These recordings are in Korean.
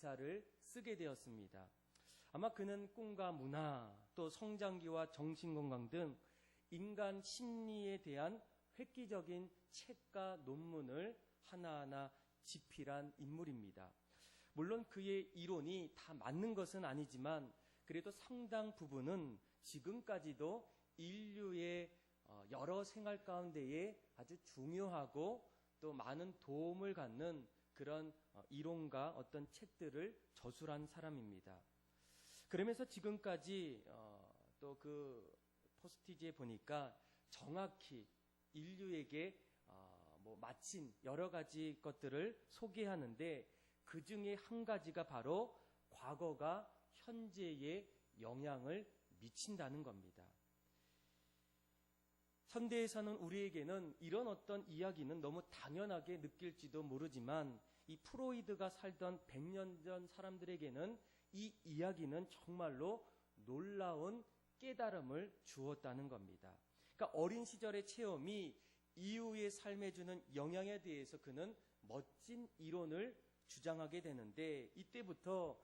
기사를 쓰게 되었습니다. 아마 그는 꿈과 문화, 또 성장기와 정신건강 등 인간 심리에 대한 획기적인 책과 논문을 하나하나 집필한 인물입니다. 물론 그의 이론이 다 맞는 것은 아니지만 그래도 상당 부분은 지금까지도 인류의 여러 생활 가운데에 아주 중요하고 또 많은 도움을 갖는 그런 이론과 어떤 책들을 저술한 사람입니다. 그러면서 지금까지 또 그 포스티지에 보니까 정확히 인류에게 마친 여러 가지 것들을 소개하는데 그 중에 한 가지가 바로 과거가 현재에 영향을 미친다는 겁니다. 현대에서는 우리에게는 이런 어떤 이야기는 너무 당연하게 느낄지도 모르지만 이 프로이드가 살던 100년 전 사람들에게는 이 이야기는 정말로 놀라운 깨달음을 주었다는 겁니다. 그러니까 어린 시절의 체험이 이후의 삶에 주는 영향에 대해서 그는 멋진 이론을 주장하게 되는데 이때부터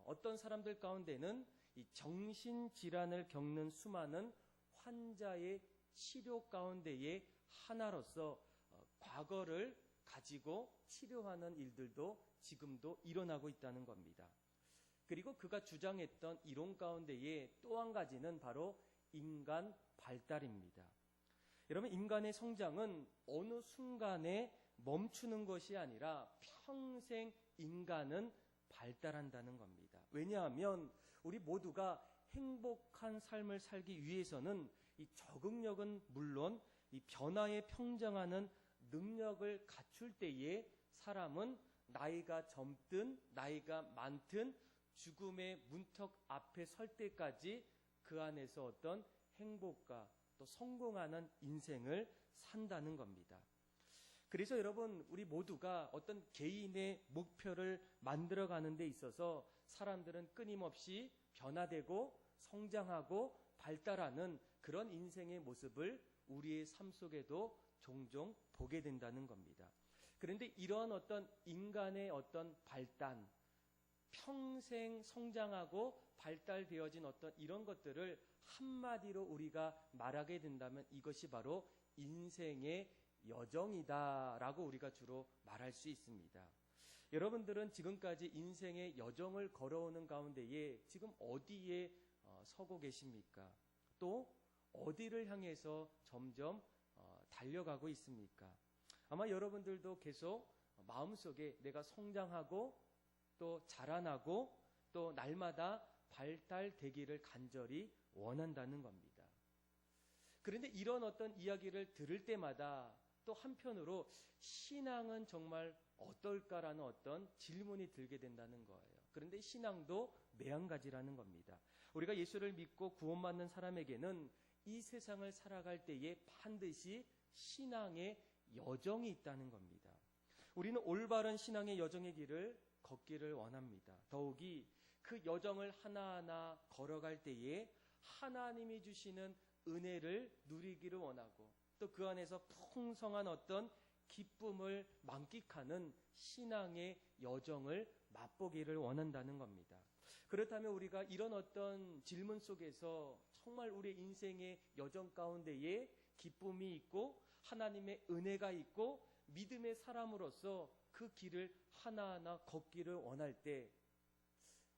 어떤 사람들 가운데는 이 정신질환을 겪는 수많은 환자의 치료 가운데의 하나로서 과거를 가지고 치료하는 일들도 지금도 일어나고 있다는 겁니다. 그리고 그가 주장했던 이론 가운데에 또 한 가지는 바로 인간 발달입니다. 여러분, 인간의 성장은 어느 순간에 멈추는 것이 아니라 평생 인간은 발달한다는 겁니다. 왜냐하면 우리 모두가 행복한 삶을 살기 위해서는 이 적응력은 물론 이 변화에 평정하는 능력을 갖출 때에 사람은 나이가 젊든 나이가 많든 죽음의 문턱 앞에 설 때까지 그 안에서 어떤 행복과 또 성공하는 인생을 산다는 겁니다. 그래서 여러분, 우리 모두가 어떤 개인의 목표를 만들어가는 데 있어서 사람들은 끊임없이 변화되고 성장하고 발달하는 그런 인생의 모습을 우리의 삶 속에도 종종 보게 된다는 겁니다. 그런데 이런 어떤 인간의 어떤 발단, 평생 성장하고 발달되어진 어떤 이런 것들을 한마디로 우리가 말하게 된다면 이것이 바로 인생의 여정이다라고 우리가 주로 말할 수 있습니다. 여러분들은 지금까지 인생의 여정을 걸어오는 가운데에 지금 어디에 서고 계십니까? 또 어디를 향해서 점점 달려가고 있습니까? 아마 여러분들도 계속 마음속에 내가 성장하고 또 자라나고 또 날마다 발달되기를 간절히 원한다는 겁니다. 그런데 이런 어떤 이야기를 들을 때마다 또 한편으로 신앙은 정말 어떨까라는 어떤 질문이 들게 된다는 거예요. 그런데 신앙도 매한가지라는 겁니다. 우리가 예수를 믿고 구원받는 사람에게는 이 세상을 살아갈 때에 반드시 신앙의 여정이 있다는 겁니다. 우리는 올바른 신앙의 여정의 길을 걷기를 원합니다. 더욱이 그 여정을 하나하나 걸어갈 때에 하나님이 주시는 은혜를 누리기를 원하고 또 그 안에서 풍성한 어떤 기쁨을 만끽하는 신앙의 여정을 맛보기를 원한다는 겁니다. 그렇다면 우리가 이런 어떤 질문 속에서 정말 우리 인생의 여정 가운데에 기쁨이 있고 하나님의 은혜가 있고 믿음의 사람으로서 그 길을 하나하나 걷기를 원할 때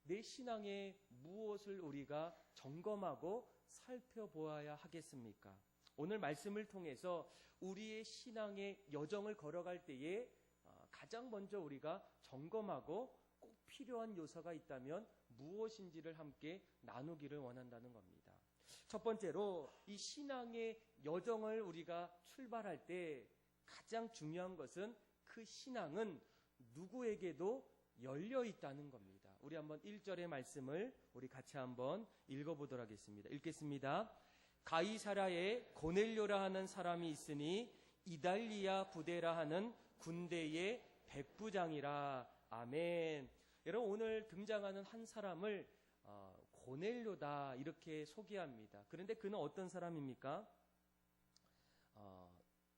내 신앙에 무엇을 우리가 점검하고 살펴보아야 하겠습니까? 오늘 말씀을 통해서 우리의 신앙의 여정을 걸어갈 때에 가장 먼저 우리가 점검하고 꼭 필요한 요소가 있다면 무엇인지를 함께 나누기를 원한다는 겁니다. 첫 번째로 이 신앙의 여정을 우리가 출발할 때 가장 중요한 것은 그 신앙은 누구에게도 열려 있다는 겁니다. 우리 한번 1절의 말씀을 우리 같이 한번 읽어보도록 하겠습니다. 읽겠습니다. 가이사라에 고넬료라 하는 사람이 있으니 이달리아 부대라 하는 군대의 백부장이라. 아멘. 여러분, 오늘 등장하는 한 사람을 고넬료다 이렇게 소개합니다. 그런데 그는 어떤 사람입니까?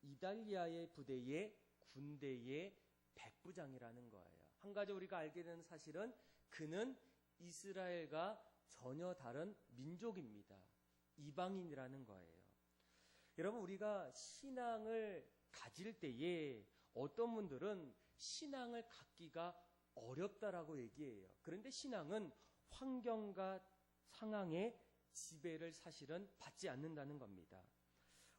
이달리아의 부대의 군대의 백부장이라는 거예요. 한 가지 우리가 알게 되는 사실은 그는 이스라엘과 전혀 다른 민족입니다. 이방인이라는 거예요. 여러분, 우리가 신앙을 가질 때에 어떤 분들은 신앙을 갖기가 어렵다라고 얘기해요. 그런데 신앙은 환경과 상황의 지배를 사실은 받지 않는다는 겁니다.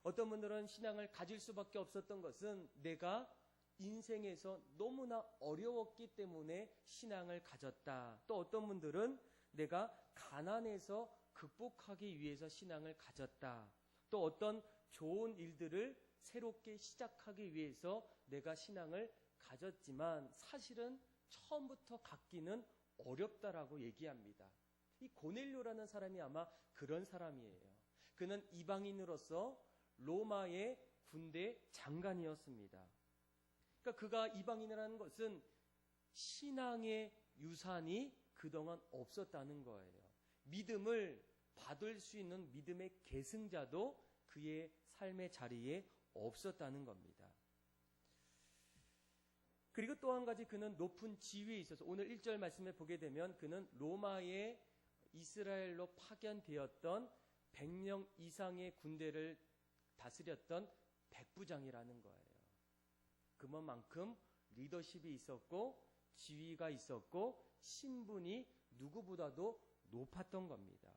어떤 분들은 신앙을 가질 수밖에 없었던 것은 내가 인생에서 너무나 어려웠기 때문에 신앙을 가졌다. 또 어떤 분들은 내가 가난해서 극복하기 위해서 신앙을 가졌다. 또 어떤 좋은 일들을 새롭게 시작하기 위해서 내가 신앙을 가졌지만 사실은 처음부터 갖기는 어렵다라고 얘기합니다. 이 고넬료라는 사람이 아마 그런 사람이에요. 그는 이방인으로서 로마의 군대 장관이었습니다. 그러니까 그가 이방인이라는 것은 신앙의 유산이 그동안 없었다는 거예요. 믿음을 받을 수 있는 믿음의 계승자도 그의 삶의 자리에 없었다는 겁니다. 그리고 또 한 가지 그는 높은 지위에 있어서 오늘 1절 말씀에 보게 되면 그는 로마의 이스라엘로 파견되었던 100명 이상의 군대를 다스렸던 백부장이라는 거예요. 그만큼 리더십이 있었고 지위가 있었고 신분이 누구보다도 높았던 겁니다.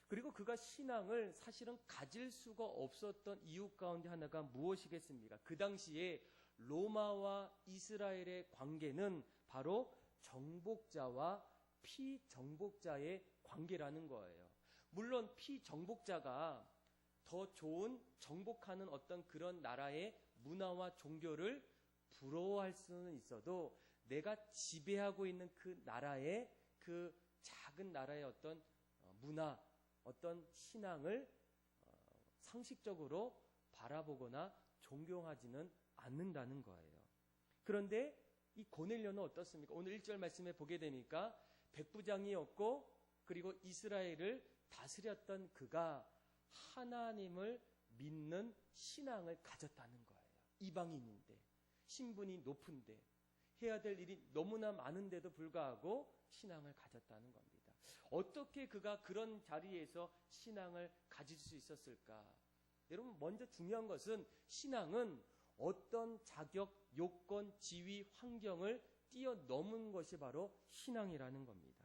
그리고 그가 신앙을 사실은 가질 수가 없었던 이유 가운데 하나가 무엇이겠습니까? 그 당시에 로마와 이스라엘의 관계는 바로 정복자와 피정복자의 관계라는 거예요. 물론 피정복자가 더 좋은 정복하는 어떤 그런 나라의 문화와 종교를 부러워할 수는 있어도 내가 지배하고 있는 그 나라의 그 작은 나라의 어떤 문화, 어떤 신앙을 상식적으로 바라보거나 존경하지는 않는다는 거예요. 그런데 이 고넬료는 어떻습니까? 오늘 1절 말씀에 보게 되니까 백부장이었고 그리고 이스라엘을 다스렸던 그가 하나님을 믿는 신앙을 가졌다는 거예요. 이방인인데 신분이 높은데 해야 될 일이 너무나 많은데도 불구하고 신앙을 가졌다는 겁니다. 어떻게 그가 그런 자리에서 신앙을 가질 수 있었을까? 여러분, 먼저 중요한 것은 신앙은 어떤 자격, 요건, 지위, 환경을 뛰어넘은 것이 바로 신앙이라는 겁니다.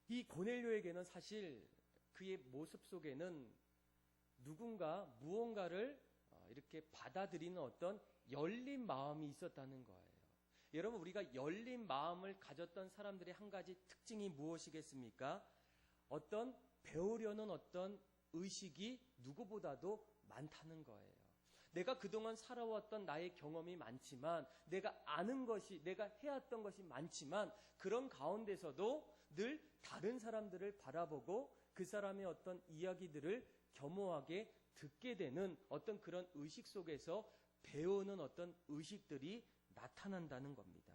이 고넬료에게는 사실 그의 모습 속에는 누군가 무언가를 이렇게 받아들이는 어떤 열린 마음이 있었다는 거예요. 여러분, 우리가 열린 마음을 가졌던 사람들의 한 가지 특징이 무엇이겠습니까? 어떤 배우려는 어떤 의식이 누구보다도 많다는 거예요. 내가 그동안 살아왔던 나의 경험이 많지만 내가 아는 것이, 내가 해왔던 것이 많지만 그런 가운데서도 늘 다른 사람들을 바라보고 그 사람의 어떤 이야기들을 겸허하게 듣게 되는 어떤 그런 의식 속에서 배우는 어떤 의식들이 나타난다는 겁니다.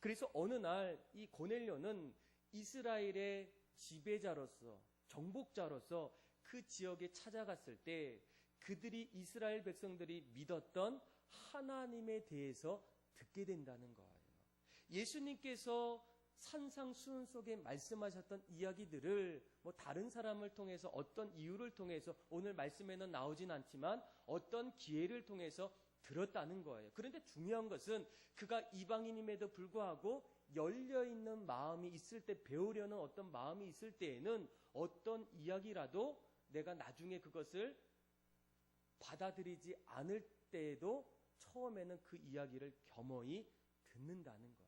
그래서 어느 날 이 고넬료는 이스라엘의 지배자로서 정복자로서 그 지역에 찾아갔을 때 그들이 이스라엘 백성들이 믿었던 하나님에 대해서 듣게 된다는 거예요. 예수님께서 산상수훈 속에 말씀하셨던 이야기들을 다른 사람을 통해서 어떤 이유를 통해서 오늘 말씀에는 나오진 않지만 어떤 기회를 통해서 들었다는 거예요. 그런데 중요한 것은 그가 이방인임에도 불구하고 열려있는 마음이 있을 때, 배우려는 어떤 마음이 있을 때에는 어떤 이야기라도 내가 나중에 그것을 받아들이지 않을 때에도 처음에는 그 이야기를 겸허히 듣는다는 거예요.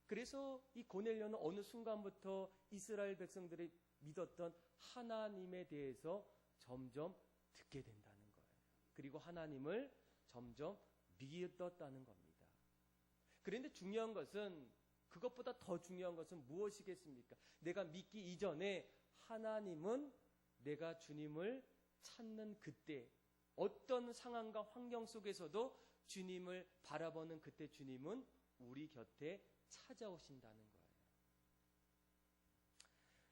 그래서 이 고넬료는 어느 순간부터 이스라엘 백성들이 믿었던 하나님에 대해서 점점 듣게 된다는 거예요. 그리고 하나님을 점점 믿었다는 겁니다. 그런데 중요한 것은, 그것보다 더 중요한 것은 무엇이겠습니까? 내가 믿기 이전에 하나님은 내가 주님을 찾는 그때, 어떤 상황과 환경 속에서도 주님을 바라보는 그때 주님은 우리 곁에 찾아오신다는 거예요.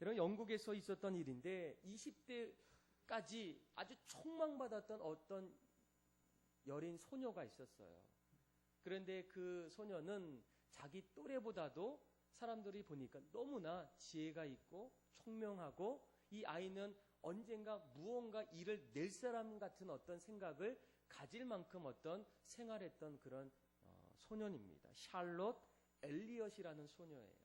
여러분, 영국에서 있었던 일인데 20대까지 아주 촉망받았던 어떤 여린 소녀가 있었어요. 그런데 그 소녀는 자기 또래보다도 사람들이 보니까 너무나 지혜가 있고 총명하고, 이 아이는 언젠가 무언가 일을 낼 사람 같은 어떤 생각을 가질 만큼 어떤 생활했던 그런 소년입니다. 샬롯 엘리엇이라는 소녀예요.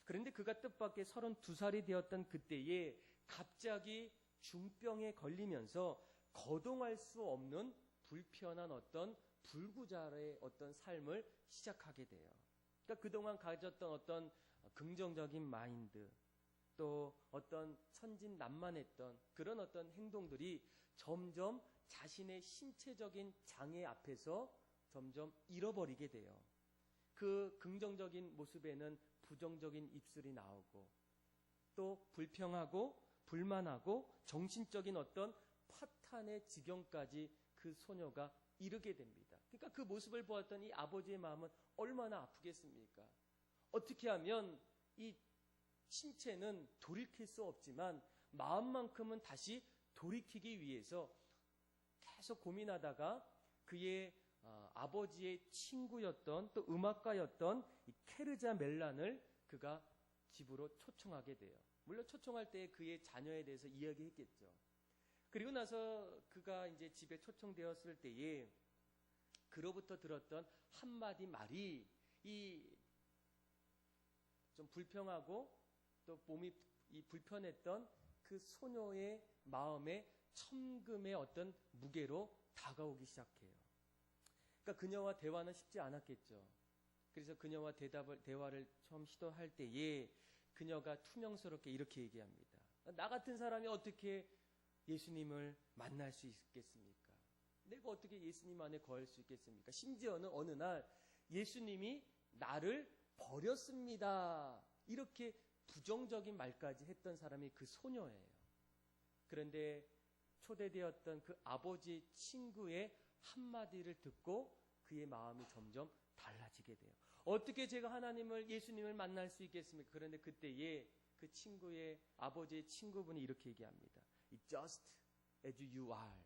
그런데 그가 뜻밖의 32살이 되었던 그때에 갑자기 중병에 걸리면서 거동할 수 없는 불편한 어떤 불구자의 어떤 삶을 시작하게 돼요. 그러니까 그동안 가졌던 어떤 긍정적인 마인드, 또 어떤 천진난만했던 그런 어떤 행동들이 점점 자신의 신체적인 장애 앞에서 점점 잃어버리게 돼요. 그 긍정적인 모습에는 부정적인 입술이 나오고, 또 불평하고 불만하고 정신적인 어떤 파탄의 지경까지 그 소녀가 이르게 됩니다. 그러니까 그 모습을 보았던 이 아버지의 마음은 얼마나 아프겠습니까? 어떻게 하면 이 신체는 돌이킬 수 없지만 마음만큼은 다시 돌이키기 위해서 계속 고민하다가 그의 아버지의 친구였던, 또 음악가였던 이 케르자 멜란을 그가 집으로 초청하게 돼요. 물론 초청할 때 그의 자녀에 대해서 이야기했겠죠. 그리고 나서 그가 이제 집에 초청되었을 때에 그로부터 들었던 한마디 말이 이 좀 불평하고 또 몸이 이 불편했던 그 소녀의 마음에 천금의 어떤 무게로 다가오기 시작해요. 그러니까 그녀와 대화는 쉽지 않았겠죠. 그래서 그녀와 대화를 처음 시도할 때에 그녀가 투명스럽게 이렇게 얘기합니다. 나 같은 사람이 어떻게 예수님을 만날 수 있겠습니까? 내가 어떻게 예수님 안에 거할 수 있겠습니까? 심지어는 어느 날 예수님이 나를 버렸습니다. 이렇게 부정적인 말까지 했던 사람이 그 소녀예요. 그런데 초대되었던 그 아버지 친구의 한마디를 듣고 그의 마음이 점점 달라지게 돼요. 어떻게 제가 하나님을, 예수님을 만날 수 있겠습니까? 그런데 그때에 그 친구의, 아버지의 친구분이 이렇게 얘기합니다. Just as you are.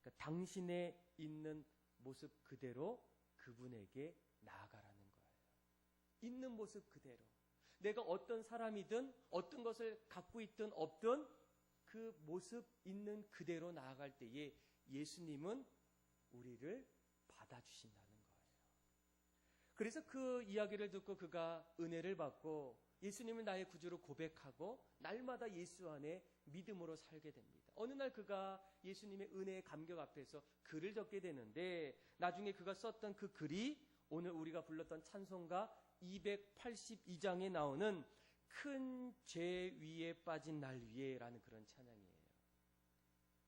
그러니까 당신의 있는 모습 그대로 그분에게 나아가라는 거예요. 있는 모습 그대로. 내가 어떤 사람이든 어떤 것을 갖고 있든 없든 그 모습 있는 그대로 나아갈 때에 예수님은 우리를 받아주신다는 거예요. 그래서 그 이야기를 듣고 그가 은혜를 받고 예수님을 나의 구주로 고백하고 날마다 예수 안에 믿음으로 살게 됩니다. 어느 날 그가 예수님의 은혜의 감격 앞에서 글을 적게 되는데, 나중에 그가 썼던 그 글이 오늘 우리가 불렀던 찬송가 282장에 나오는 큰 죄 위에 빠진 날 위에 라는 그런 찬양이에요.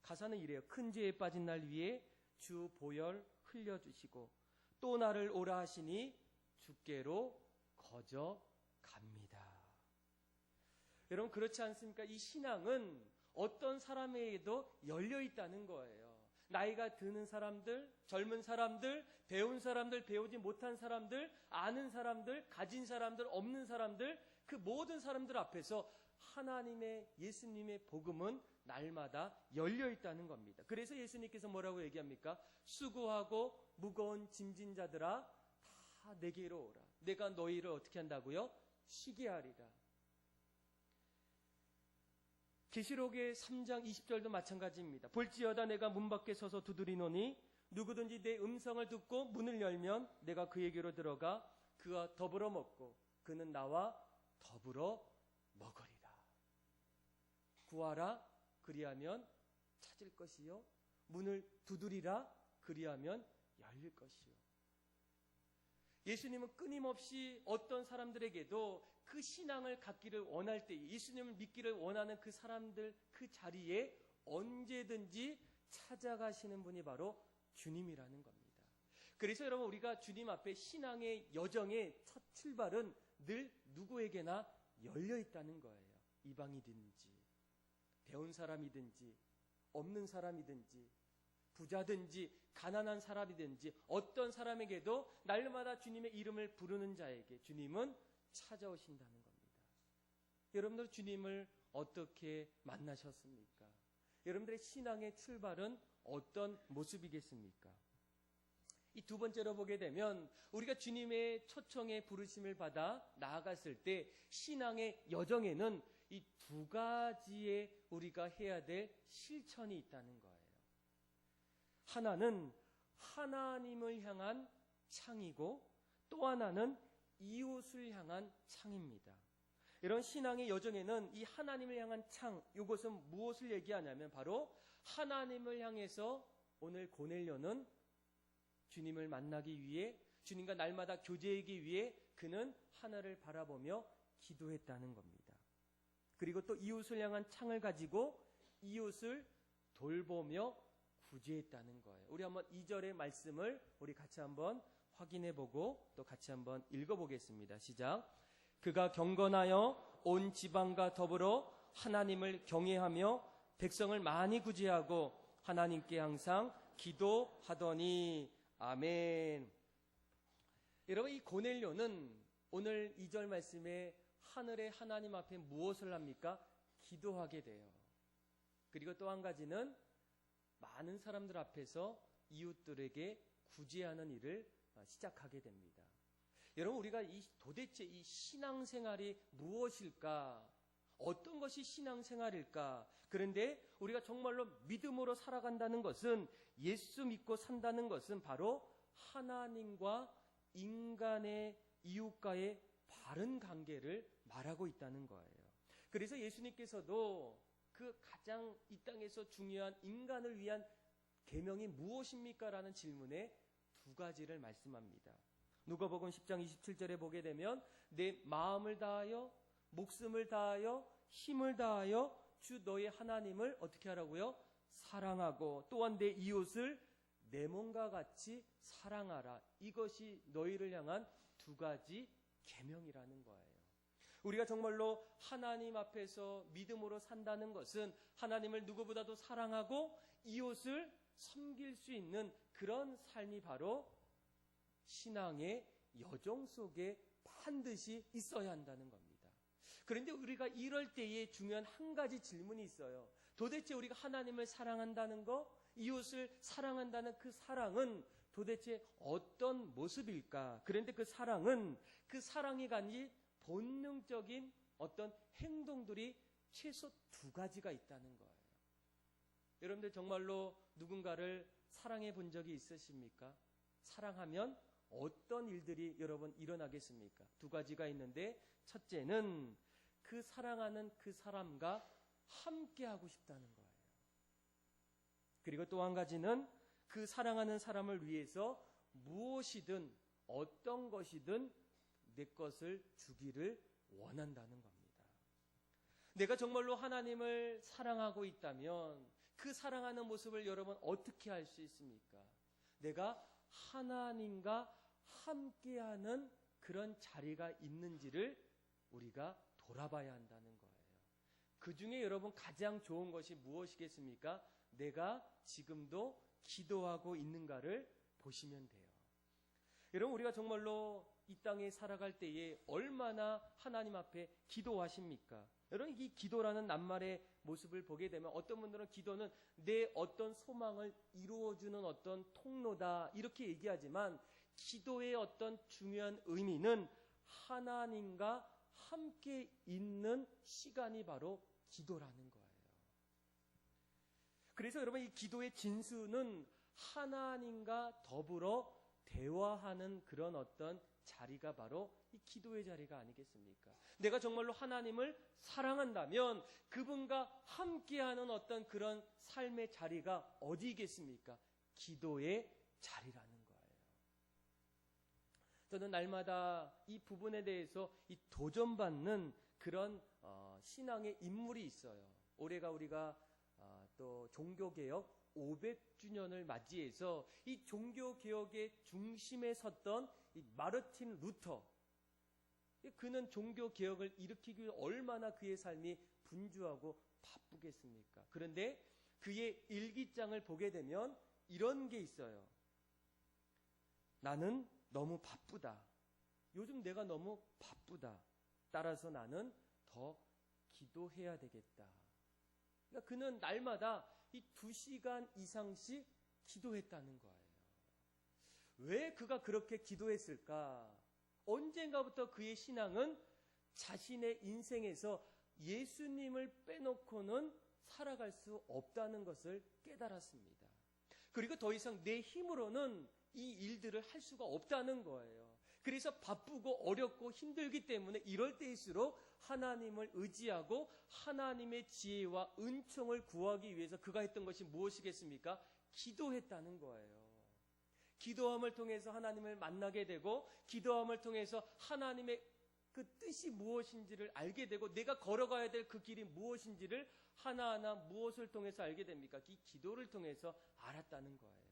가사는 이래요. 큰 죄에 빠진 날 위에 주 보혈 흘려주시고 또 나를 오라 하시니 주께로 거저 갑니다. 여러분, 그렇지 않습니까? 이 신앙은 어떤 사람에게도 열려 있다는 거예요. 나이가 드는 사람들, 젊은 사람들, 배운 사람들, 배우지 못한 사람들, 아는 사람들, 가진 사람들, 없는 사람들, 그 모든 사람들 앞에서 하나님의, 예수님의 복음은 날마다 열려 있다는 겁니다. 그래서 예수님께서 뭐라고 얘기합니까? 수고하고 무거운 짐진 자들아 다 내게로 오라. 내가 너희를 어떻게 한다고요? 쉬게 하리라. 계시록의 3장 20절도 마찬가지입니다. 볼지어다 내가 문 밖에 서서 두드리노니 누구든지 내 음성을 듣고 문을 열면 내가 그에게로 들어가 그와 더불어 먹고 그는 나와 더불어 먹으리라. 구하라 그리하면 찾을 것이요 문을 두드리라 그리하면 열릴 것이요. 예수님은 끊임없이 어떤 사람들에게도 그 신앙을 갖기를 원할 때, 예수님을 믿기를 원하는 그 사람들 그 자리에 언제든지 찾아가시는 분이 바로 주님이라는 겁니다. 그래서 여러분, 우리가 주님 앞에 신앙의 여정의 첫 출발은 늘 누구에게나 열려 있다는 거예요. 이방이든지 배운 사람이든지 없는 사람이든지 부자든지 가난한 사람이든지 어떤 사람에게도 날마다 주님의 이름을 부르는 자에게 주님은 찾아오신다는 겁니다. 여러분들 주님을 어떻게 만나셨습니까? 여러분들의 신앙의 출발은 어떤 모습이겠습니까? 이 두 번째로 보게 되면 우리가 주님의 초청에 부르심을 받아 나아갔을 때 신앙의 여정에는 이 두 가지의 우리가 해야 될 실천이 있다는 거예요. 하나는 하나님을 향한 창이고 또 하나는 이웃을 향한 창입니다. 이런 신앙의 여정에는 이 하나님을 향한 창, 이것은 무엇을 얘기하냐면 바로 하나님을 향해서 오늘 고넬료는 주님을 만나기 위해, 주님과 날마다 교제하기 위해 그는 하늘을 바라보며 기도했다는 겁니다. 그리고 또 이웃을 향한 창을 가지고 이웃을 돌보며 구제했다는 거예요. 우리 한번 2절의 말씀을 우리 같이 한번 확인해보고 또 같이 한번 읽어보겠습니다. 시작. 그가 경건하여 온 지방과 더불어 하나님을 경외하며 백성을 많이 구제하고 하나님께 항상 기도하더니 아멘. 여러분, 이 고넬료는 오늘 2절 말씀에 하늘의 하나님 앞에 무엇을 합니까? 기도하게 돼요. 그리고 또 한 가지는 많은 사람들 앞에서 이웃들에게 구제하는 일을 시작하게 됩니다. 여러분, 우리가 도대체 이 신앙생활이 무엇일까? 어떤 것이 신앙생활일까? 그런데 우리가 정말로 믿음으로 살아간다는 것은, 예수 믿고 산다는 것은 바로 하나님과 인간의 이웃과의 바른 관계를 말하고 있다는 거예요. 그래서 예수님께서도 그 가장 이 땅에서 중요한 인간을 위한 계명이 무엇입니까? 라는 질문에 두 가지를 말씀합니다. 누가복음 10장 27절에 보게 되면 내 마음을 다하여 목숨을 다하여 힘을 다하여 주 너의 하나님을 어떻게 하라고요? 사랑하고 또한 내 이웃을 내 몸과 같이 사랑하라. 이것이 너희를 향한 두 가지 계명이라는 거예요. 우리가 정말로 하나님 앞에서 믿음으로 산다는 것은 하나님을 누구보다도 사랑하고 이웃을 섬길 수 있는 그런 삶이 바로 신앙의 여정 속에 반드시 있어야 한다는 겁니다. 그런데 우리가 이럴 때에 중요한 한 가지 질문이 있어요. 도대체 우리가 하나님을 사랑한다는 거, 이웃을 사랑한다는 그 사랑은 도대체 어떤 모습일까? 그런데 그 사랑은 그 사랑이 가진 본능적인 어떤 행동들이 최소 두 가지가 있다는 거예요. 여러분들 정말로 누군가를 사랑해 본 적이 있으십니까? 사랑하면 어떤 일들이 여러분 일어나겠습니까? 두 가지가 있는데 첫째는 그 사랑하는 그 사람과 함께 하고 싶다는 거예요. 그리고 또 한 가지는 그 사랑하는 사람을 위해서 무엇이든 어떤 것이든 내 것을 주기를 원한다는 겁니다. 내가 정말로 하나님을 사랑하고 있다면 그 사랑하는 모습을 여러분 어떻게 할 수 있습니까? 내가 하나님과 함께하는 그런 자리가 있는지를 우리가 돌아봐야 한다는 거예요. 그 중에 여러분 가장 좋은 것이 무엇이겠습니까? 내가 지금도 기도하고 있는가를 보시면 돼요. 여러분, 우리가 정말로 이 땅에 살아갈 때에 얼마나 하나님 앞에 기도하십니까? 여러분, 이 기도라는 낱말의 모습을 보게 되면 어떤 분들은 기도는 내 어떤 소망을 이루어주는 어떤 통로다 이렇게 얘기하지만 기도의 어떤 중요한 의미는 하나님과 함께 있는 시간이 바로 기도라는 거예요. 그래서 여러분, 이 기도의 진수는 하나님과 더불어 대화하는 그런 어떤 자리가 바로 이 기도의 자리가 아니겠습니까? 내가 정말로 하나님을 사랑한다면 그분과 함께하는 어떤 그런 삶의 자리가 어디겠습니까? 기도의 자리라는 거예요. 저는 날마다 이 부분에 대해서 이 도전받는 그런 신앙의 인물이 있어요. 올해가 우리가 또 종교개혁 500주년을 맞이해서 이 종교개혁의 중심에 섰던 이 마르틴 루터, 그는 종교개혁을 일으키기 위해 얼마나 그의 삶이 분주하고 바쁘겠습니까? 그런데 그의 일기장을 보게 되면 이런 게 있어요. 나는 너무 바쁘다. 요즘 내가 너무 바쁘다. 따라서 나는 더 기도해야 되겠다. 그러니까 그는 날마다 이 2시간 이상씩 기도했다는 거예요. 왜 그가 그렇게 기도했을까? 언젠가부터 그의 신앙은 자신의 인생에서 예수님을 빼놓고는 살아갈 수 없다는 것을 깨달았습니다. 그리고 더 이상 내 힘으로는 이 일들을 할 수가 없다는 거예요. 그래서 바쁘고 어렵고 힘들기 때문에 이럴 때일수록 하나님을 의지하고 하나님의 지혜와 은총을 구하기 위해서 그가 했던 것이 무엇이겠습니까? 기도했다는 거예요. 기도함을 통해서 하나님을 만나게 되고 기도함을 통해서 하나님의 그 뜻이 무엇인지를 알게 되고 내가 걸어가야 될 그 길이 무엇인지를 하나하나 무엇을 통해서 알게 됩니까? 이 기도를 통해서 알았다는 거예요.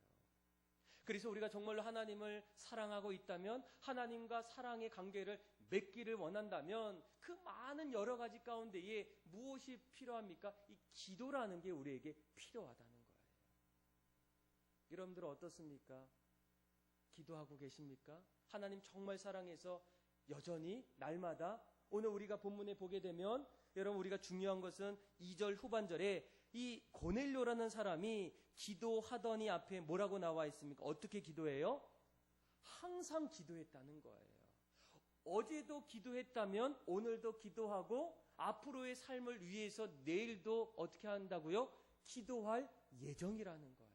그래서 우리가 정말로 하나님을 사랑하고 있다면 하나님과 사랑의 관계를 맺기를 원한다면 그 많은 여러 가지 가운데에 무엇이 필요합니까? 이 기도라는 게 우리에게 필요하다는 거예요. 여러분들 어떻습니까? 기도하고 계십니까? 하나님 정말 사랑해서 여전히 날마다 오늘 우리가 본문에 보게 되면 여러분 우리가 중요한 것은 2절 후반절에 이 고넬료라는 사람이 기도하더니 앞에 뭐라고 나와 있습니까? 어떻게 기도해요? 항상 기도했다는 거예요. 어제도 기도했다면 오늘도 기도하고 앞으로의 삶을 위해서 내일도 어떻게 한다고요? 기도할 예정이라는 거예요.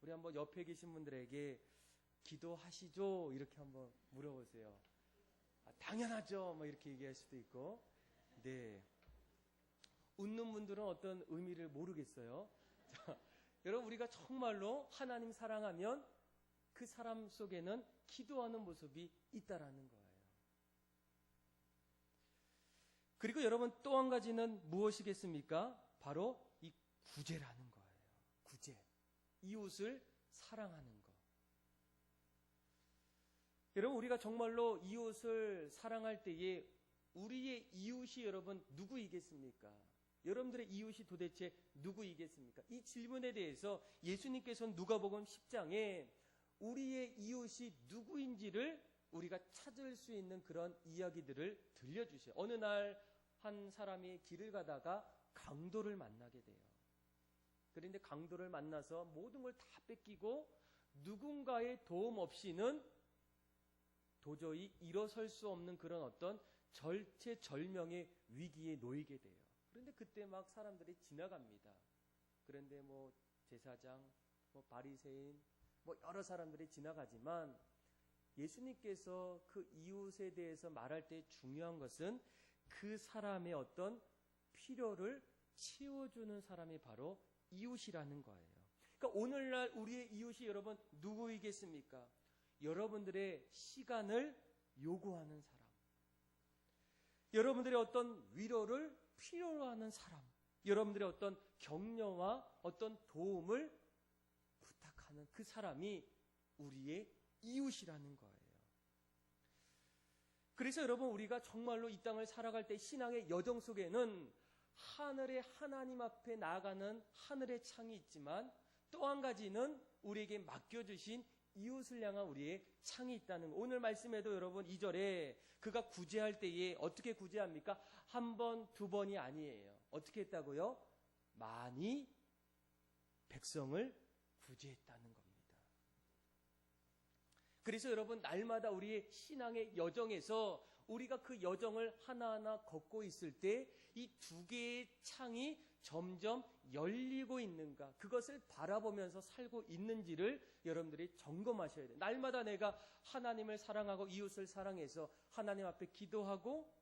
우리 한번 옆에 계신 분들에게 기도하시죠? 이렇게 한번 물어보세요. 당연하죠. 뭐 이렇게 얘기할 수도 있고. 네. 웃는 분들은 어떤 의미를 모르겠어요. 자, 여러분 우리가 정말로 하나님 사랑하면 그 사람 속에는 기도하는 모습이 있다라는 거예요. 그리고 여러분 또 한 가지는 무엇이겠습니까? 바로 이 구제라는 거예요. 구제. 이웃을 사랑하는 것. 여러분 우리가 정말로 이웃을 사랑할 때에 우리의 이웃이 여러분 누구이겠습니까? 여러분들의 이웃이 도대체 누구이겠습니까? 이 질문에 대해서 예수님께서는 누가복음 10장에 우리의 이웃이 누구인지를 우리가 찾을 수 있는 그런 이야기들을 들려주셔요. 어느 날 한 사람이 길을 가다가 강도를 만나게 돼요. 그런데 강도를 만나서 모든 걸 다 뺏기고 누군가의 도움 없이는 도저히 일어설 수 없는 그런 어떤 절체절명의 위기에 놓이게 돼요. 그런데 그때 막 사람들이 지나갑니다. 그런데 뭐 제사장, 뭐 바리새인, 뭐 여러 사람들이 지나가지만 예수님께서 그 이웃에 대해서 말할 때 중요한 것은 그 사람의 어떤 필요를 채워주는 사람이 바로 이웃이라는 거예요. 그러니까 오늘날 우리의 이웃이 여러분 누구이겠습니까? 여러분들의 시간을 요구하는 사람, 여러분들의 어떤 위로를 필요로 하는 사람, 여러분들의 어떤 격려와 어떤 도움을 부탁하는 그 사람이 우리의 이웃이라는 거예요. 그래서 여러분 우리가 정말로 이 땅을 살아갈 때 신앙의 여정 속에는 하늘의 하나님 앞에 나아가는 하늘의 창이 있지만 또 한 가지는 우리에게 맡겨주신 이웃을 향한 우리의 창이 있다는 거. 오늘 말씀에도 여러분 2절에 그가 구제할 때에 어떻게 구제합니까? 한 번, 두 번이 아니에요. 어떻게 했다고요? 많이 백성을 구제했다는 겁니다. 그래서 여러분 날마다 우리의 신앙의 여정에서 우리가 그 여정을 하나하나 걷고 있을 때 이 두 개의 창이 점점 열리고 있는가, 그것을 바라보면서 살고 있는지를 여러분들이 점검하셔야 돼요. 날마다 내가 하나님을 사랑하고 이웃을 사랑해서 하나님 앞에 기도하고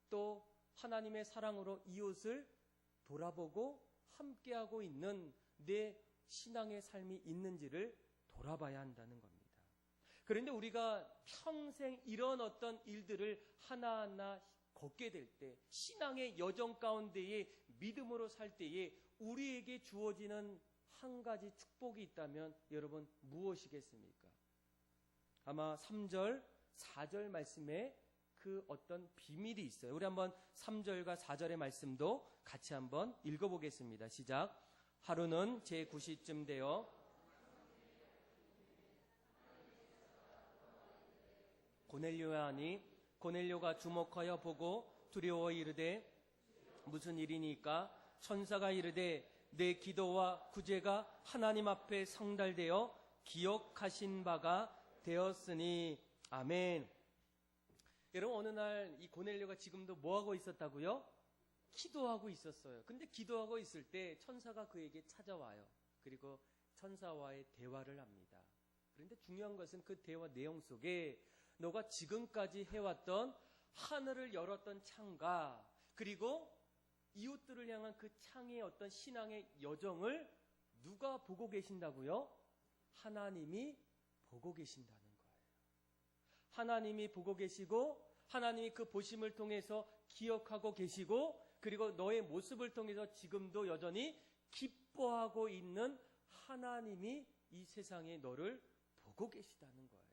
또 하나님의 사랑으로 이웃을 돌아보고 함께하고 있는 내 신앙의 삶이 있는지를 돌아봐야 한다는 겁니다. 그런데 우리가 평생 이런 어떤 일들을 하나하나 걷게 될 때, 신앙의 여정 가운데에 믿음으로 살 때에 우리에게 주어지는 한 가지 축복이 있다면 여러분 무엇이겠습니까? 아마 3절, 4절 말씀에 그 어떤 비밀이 있어요. 우리 한번 3절과 4절의 말씀도 같이 한번 읽어보겠습니다. 시작. 하루는 제9시쯤 되어 고넬료에 하니 고넬료가 주목하여 보고 두려워 이르되 무슨 일이니까? 천사가 이르되 내 기도와 구제가 하나님 앞에 성달되어 기억하신 바가 되었으니 아멘. 여러분, 어느 날 이 고넬료가 지금도 뭐하고 있었다고요? 기도하고 있었어요. 근데 기도하고 있을 때 천사가 그에게 찾아와요. 그리고 천사와의 대화를 합니다. 그런데 중요한 것은 그 대화 내용 속에 너가 지금까지 해왔던 하늘을 열었던 창과 그리고 이웃들을 향한 그 창의 어떤 신앙의 여정을 누가 보고 계신다고요? 하나님이 보고 계신다는 거예요. 하나님이 보고 계시고 하나님이 그 보심을 통해서 기억하고 계시고 그리고 너의 모습을 통해서 지금도 여전히 기뻐하고 있는 하나님이 이 세상에 너를 보고 계시다는 거예요.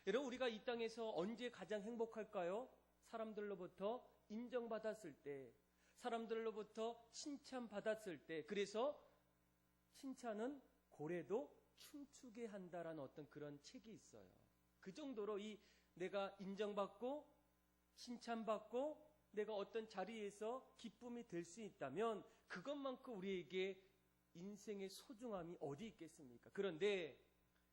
여러분, 우리가 이 땅에서 언제 가장 행복할까요? 사람들로부터 인정받았을 때, 사람들로부터 칭찬받았을 때. 그래서 칭찬은 고래도 춤추게 한다라는 어떤 그런 책이 있어요. 그 정도로 내가 인정받고 칭찬받고 내가 어떤 자리에서 기쁨이 될 수 있다면 그것만큼 우리에게 인생의 소중함이 어디 있겠습니까? 그런데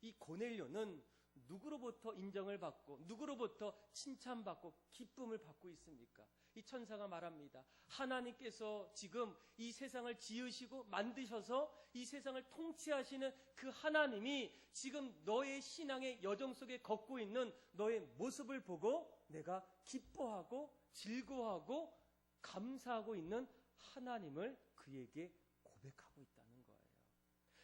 이 고넬료는 누구로부터 인정을 받고 누구로부터 칭찬받고 기쁨을 받고 있습니까? 이 천사가 말합니다. 하나님께서 지금 이 세상을 지으시고 만드셔서 이 세상을 통치하시는 그 하나님이 지금 너의 신앙의 여정 속에 걷고 있는 너의 모습을 보고 내가 기뻐하고 즐거워하고 감사하고 있는 하나님을 그에게 고백하고 있다는 거예요.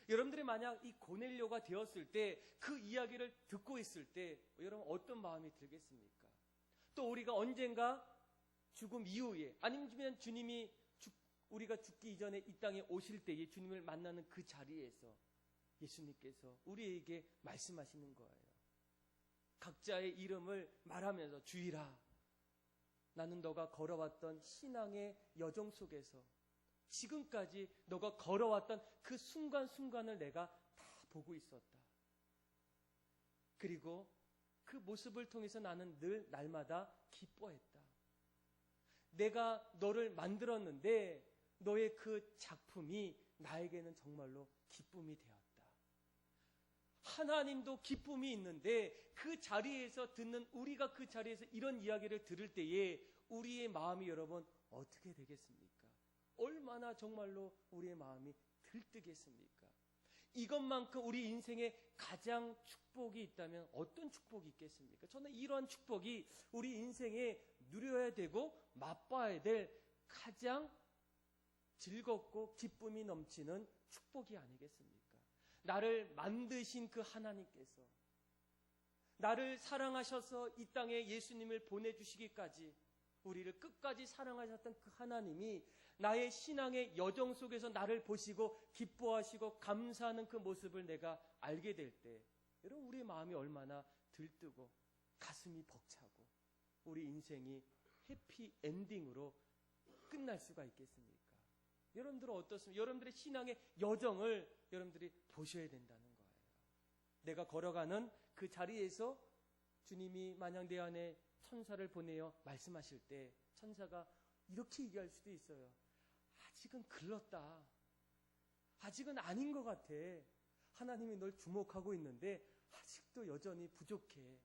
여러분들이 만약 이 고넬료가 되었을 때 그 이야기를 듣고 있을 때 여러분 어떤 마음이 들겠습니까? 또 우리가 언젠가 죽음 이후에 아니면 주님이 우리가 죽기 이전에 이 땅에 오실 때에 주님을 만나는 그 자리에서 예수님께서 우리에게 말씀하시는 거예요. 각자의 이름을 말하면서 주일아, 나는 너가 걸어왔던 신앙의 여정 속에서 지금까지 너가 걸어왔던 그 순간순간을 내가 다 보고 있었다. 그리고 그 모습을 통해서 나는 늘 날마다 기뻐했다. 내가 너를 만들었는데 너의 그 작품이 나에게는 정말로 기쁨이 되었다. 하나님도 기쁨이 있는데 그 자리에서 듣는 우리가 그 자리에서 이런 이야기를 들을 때에 우리의 마음이 여러분 어떻게 되겠습니까? 얼마나 정말로 우리의 마음이 들뜨겠습니까? 이것만큼 우리 인생에 가장 축복이 있다면 어떤 축복이 있겠습니까? 저는 이러한 축복이 우리 인생에 누려야 되고 맛봐야 될 가장 즐겁고 기쁨이 넘치는 축복이 아니겠습니까? 나를 만드신 그 하나님께서 나를 사랑하셔서 이 땅에 예수님을 보내주시기까지 우리를 끝까지 사랑하셨던 그 하나님이 나의 신앙의 여정 속에서 나를 보시고 기뻐하시고 감사하는 그 모습을 내가 알게 될 때 여러분 우리의 마음이 얼마나 들뜨고 가슴이 벅차고 우리 인생이 해피 엔딩으로 끝날 수가 있겠습니까? 여러분들은 어떻습니까? 여러분들의 신앙의 여정을 여러분들이 보셔야 된다는 거예요. 내가 걸어가는 그 자리에서 주님이 만약 내 안에 천사를 보내어 말씀하실 때 천사가 이렇게 얘기할 수도 있어요. 아직은 글렀다. 아직은 아닌 것 같아. 하나님이 널 주목하고 있는데 아직도 여전히 부족해.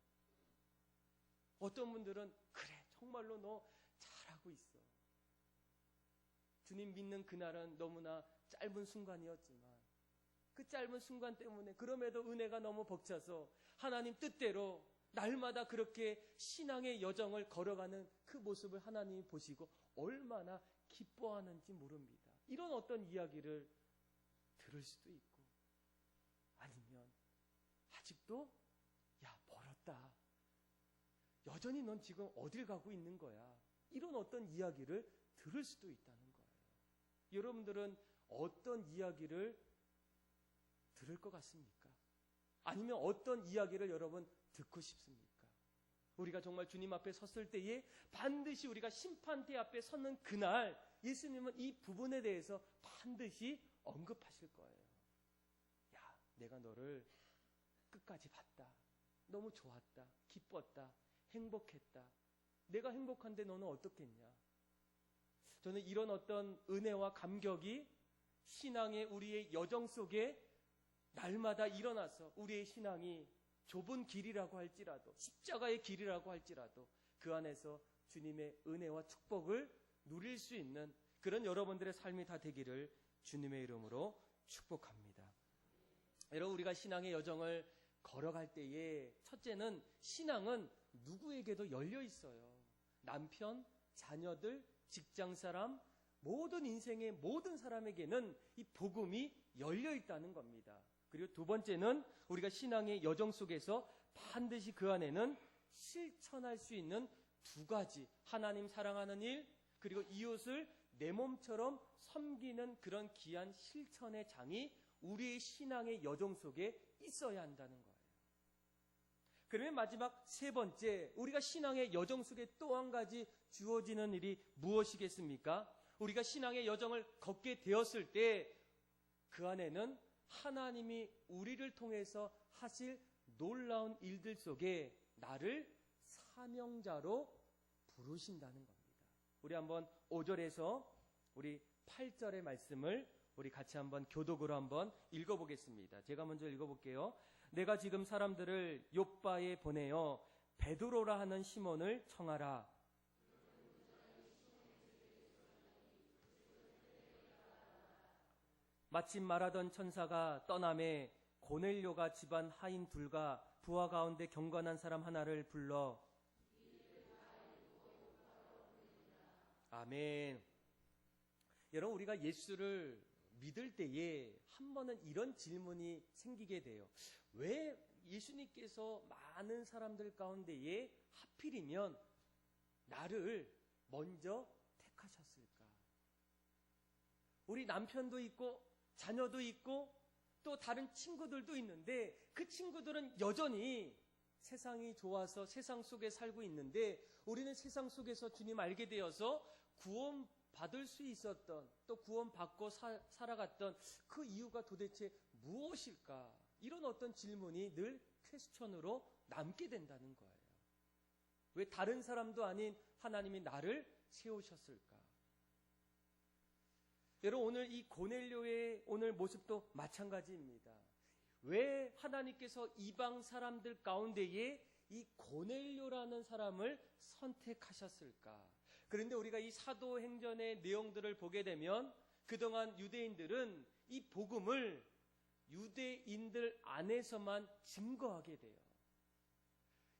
어떤 분들은 그래 정말로 너 잘하고 있어. 주님 믿는 그날은 너무나 짧은 순간이었지만 그 짧은 순간 때문에 그럼에도 은혜가 너무 벅차서 하나님 뜻대로 날마다 그렇게 신앙의 여정을 걸어가는 그 모습을 하나님이 보시고 얼마나 기뻐하는지 모릅니다. 이런 어떤 이야기를 들을 수도 있고 아니면 아직도 야 멀었다. 여전히 넌 지금 어딜 가고 있는 거야. 이런 어떤 이야기를 들을 수도 있다는 거예요. 여러분들은 어떤 이야기를 들을 것 같습니까? 아니면 어떤 이야기를 여러분 듣고 싶습니까? 우리가 정말 주님 앞에 섰을 때에 반드시 우리가 심판대 앞에 섰는 그날 예수님은 이 부분에 대해서 반드시 언급하실 거예요. 야, 내가 너를 끝까지 봤다. 너무 좋았다. 기뻤다. 행복했다. 내가 행복한데 너는 어떻겠냐? 저는 이런 어떤 은혜와 감격이 신앙의 우리의 여정 속에 날마다 일어나서 우리의 신앙이 좁은 길이라고 할지라도, 십자가의 길이라고 할지라도 그 안에서 주님의 은혜와 축복을 누릴 수 있는 그런 여러분들의 삶이 다 되기를 주님의 이름으로 축복합니다. 여러분, 우리가 신앙의 여정을 걸어갈 때에 첫째는 신앙은 누구에게도 열려 있어요. 남편, 자녀들, 직장사람, 모든 인생의 모든 사람에게는 이 복음이 열려 있다는 겁니다. 그리고 두 번째는 우리가 신앙의 여정 속에서 반드시 그 안에는 실천할 수 있는 두 가지, 하나님 사랑하는 일, 그리고 이웃을 내 몸처럼 섬기는 그런 귀한 실천의 장이 우리의 신앙의 여정 속에 있어야 한다는 거예요. 그러면 마지막 세 번째, 우리가 신앙의 여정 속에 또 한 가지 주어지는 일이 무엇이겠습니까? 우리가 신앙의 여정을 걷게 되었을 때 그 안에는 하나님이 우리를 통해서 하실 놀라운 일들 속에 나를 사명자로 부르신다는 겁니다. 우리 한번 5절에서 우리 8절의 말씀을 우리 같이 한번 교독으로 한번 읽어보겠습니다. 제가 먼저 읽어볼게요. 내가 지금 사람들을 욥바에 보내어 베드로라 하는 시몬을 청하라. 마침 말하던 천사가 떠남에 고넬료가 집안 하인 둘과 부하 가운데 경건한 사람 하나를 불러 아멘. 여러분, 우리가 예수를 믿을 때에 한 번은 이런 질문이 생기게 돼요. 왜 예수님께서 많은 사람들 가운데에 하필이면 나를 먼저 택하셨을까? 우리 남편도 있고 자녀도 있고 또 다른 친구들도 있는데 그 친구들은 여전히 세상이 좋아서 세상 속에 살고 있는데 우리는 세상 속에서 주님 알게 되어서 구원받을 수 있었던 또 구원받고 살아갔던 그 이유가 도대체 무엇일까? 이런 어떤 질문이 늘 퀘스천으로 남게 된다는 거예요. 왜 다른 사람도 아닌 하나님이 나를 세우셨을까? 여러분, 오늘 이 고넬료의 오늘 모습도 마찬가지입니다. 왜 하나님께서 이방 사람들 가운데에 이 고넬료라는 사람을 선택하셨을까? 그런데 우리가 이 사도행전의 내용들을 보게 되면 그동안 유대인들은 이 복음을 유대인들 안에서만 증거하게 돼요.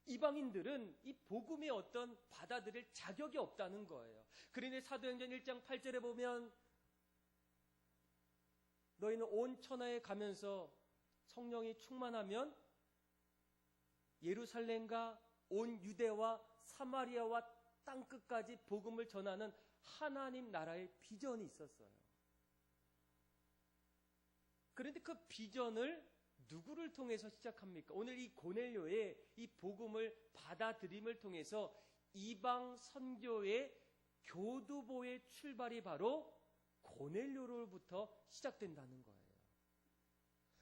이방인들은 이 복음의 어떤 받아들일 자격이 없다는 거예요. 그런데 사도행전 1장 8절에 보면 너희는 온 천하에 가면서 성령이 충만하면 예루살렘과 온 유대와 사마리아와 땅끝까지 복음을 전하는 하나님 나라의 비전이 있었어요. 그런데 그 비전을 누구를 통해서 시작합니까? 오늘 이 고넬료의 이 복음을 받아들임을 통해서 이방 선교의 교두보의 출발이 바로 고넬료로부터 시작된다는 거예요.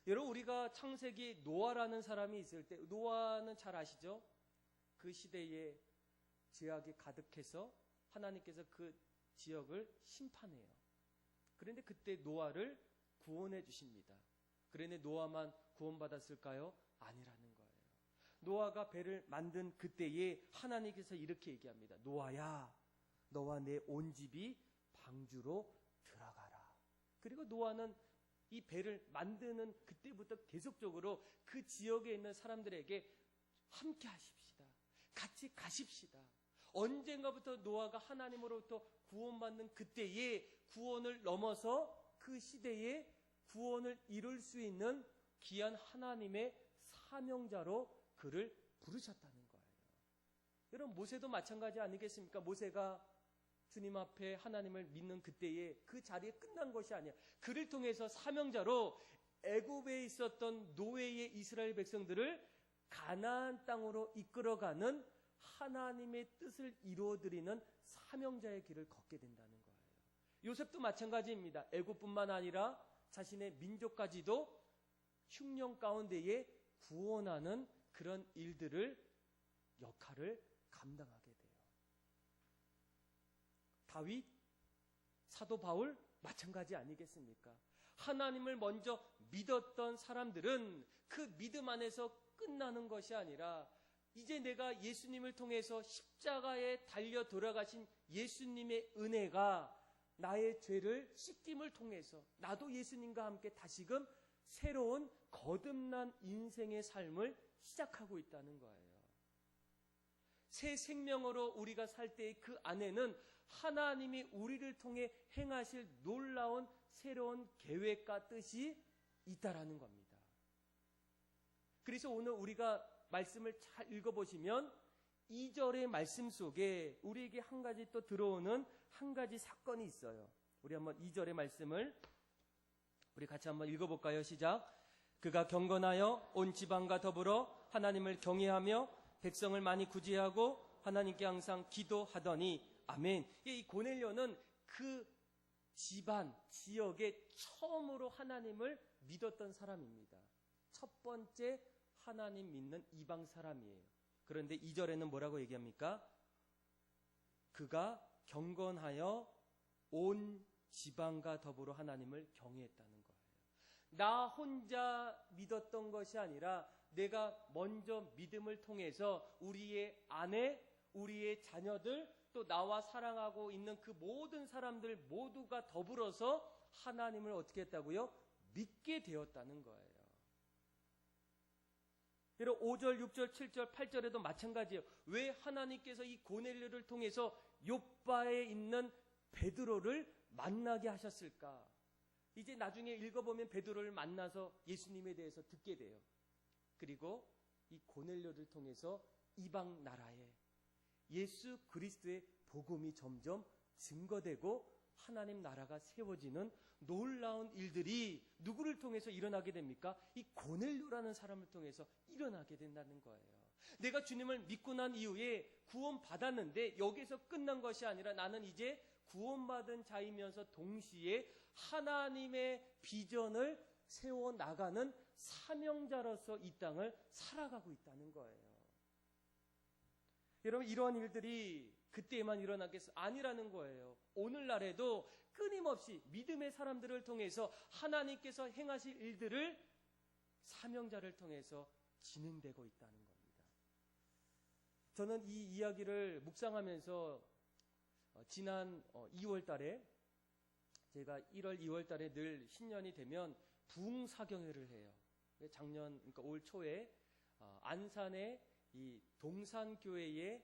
여러분, 우리가 창세기 노아라는 사람이 있을 때 노아는 잘 아시죠? 그 시대에 죄악이 가득해서 하나님께서 그 지역을 심판해요. 그런데 그때 노아를 구원해 주십니다. 그런데 노아만 구원받았을까요? 아니라는 거예요. 노아가 배를 만든 그때에 하나님께서 이렇게 얘기합니다. 노아야, 너와 내 온 집이 방주로 들어가라. 그리고 노아는 이 배를 만드는 그때부터 계속적으로 그 지역에 있는 사람들에게 함께 하십시다. 같이 가십시다. 언젠가부터 노아가 하나님으로부터 구원받는 그때에 구원을 넘어서 그 시대에 구원을 이룰 수 있는 귀한 하나님의 사명자로 그를 부르셨다는 거예요. 여러분, 모세도 마찬가지 아니겠습니까? 모세가 주님 앞에 하나님을 믿는 그때에 그 자리에 끝난 것이 아니야. 그를 통해서 사명자로 애굽에 있었던 노예의 이스라엘 백성들을 가나안 땅으로 이끌어가는 하나님의 뜻을 이루어드리는 사명자의 길을 걷게 된다는 거예요. 요셉도 마찬가지입니다. 애굽뿐만 아니라 자신의 민족까지도 흉령 가운데에 구원하는 그런 일들을 역할을 감당하게 돼요. 다윗 사도 바울 마찬가지 아니겠습니까? 하나님을 먼저 믿었던 사람들은 그 믿음 안에서 끝나는 것이 아니라 이제 내가 예수님을 통해서 십자가에 달려 돌아가신 예수님의 은혜가 나의 죄를 씻김을 통해서 나도 예수님과 함께 다시금 새로운 거듭난 인생의 삶을 시작하고 있다는 거예요. 새 생명으로 우리가 살 때 그 안에는 하나님이 우리를 통해 행하실 놀라운 새로운 계획과 뜻이 있다라는 겁니다. 그래서 오늘 우리가 말씀을 잘 읽어보시면 2절의 말씀 속에 우리에게 한 가지 또 들어오는 한 가지 사건이 있어요. 우리 한번 2절의 말씀을 우리 같이 한번 읽어볼까요? 시작. 그가 경건하여 온 지방과 더불어 하나님을 경외하며 백성을 많이 구제하고 하나님께 항상 기도하더니 아멘. 이 고넬료는 그 집안, 지역에 처음으로 하나님을 믿었던 사람입니다. 첫 번째 하나님 믿는 이방 사람이에요. 그런데 2절에는 뭐라고 얘기합니까? 그가 경건하여 온 지방과 더불어 하나님을 경외했다는 거예요. 나 혼자 믿었던 것이 아니라 내가 먼저 믿음을 통해서 우리의 아내, 우리의 자녀들, 또 나와 사랑하고 있는 그 모든 사람들 모두가 더불어서 하나님을 어떻게 했다고요? 믿게 되었다는 거예요. 여러분 5절, 6절, 7절, 8절에도 마찬가지예요. 왜 하나님께서 이 고넬료를 통해서 욥바에 있는 베드로를 만나게 하셨을까? 이제 나중에 읽어보면 베드로를 만나서 예수님에 대해서 듣게 돼요. 그리고 이 고넬료를 통해서 이방 나라에 예수 그리스도의 복음이 점점 증거되고 하나님 나라가 세워지는 놀라운 일들이 누구를 통해서 일어나게 됩니까? 이 고넬료라는 사람을 통해서 일어나게 된다는 거예요. 내가 주님을 믿고 난 이후에 구원받았는데 여기서 끝난 것이 아니라 나는 이제 구원받은 자이면서 동시에 하나님의 비전을 세워나가는 사명자로서 이 땅을 살아가고 있다는 거예요. 여러분 이러한 일들이 그때만 일어나겠어? 아니라는 거예요. 오늘날에도 끊임없이 믿음의 사람들을 통해서 하나님께서 행하실 일들을 사명자를 통해서 진행되고 있다는 겁니다. 저는 이 이야기를 묵상하면서 지난 2월 달에 제가 1월, 2월 달에 늘 신년이 되면 부흥사경회를 해요. 작년, 그러니까 올 초에 안산의 이 동산교회의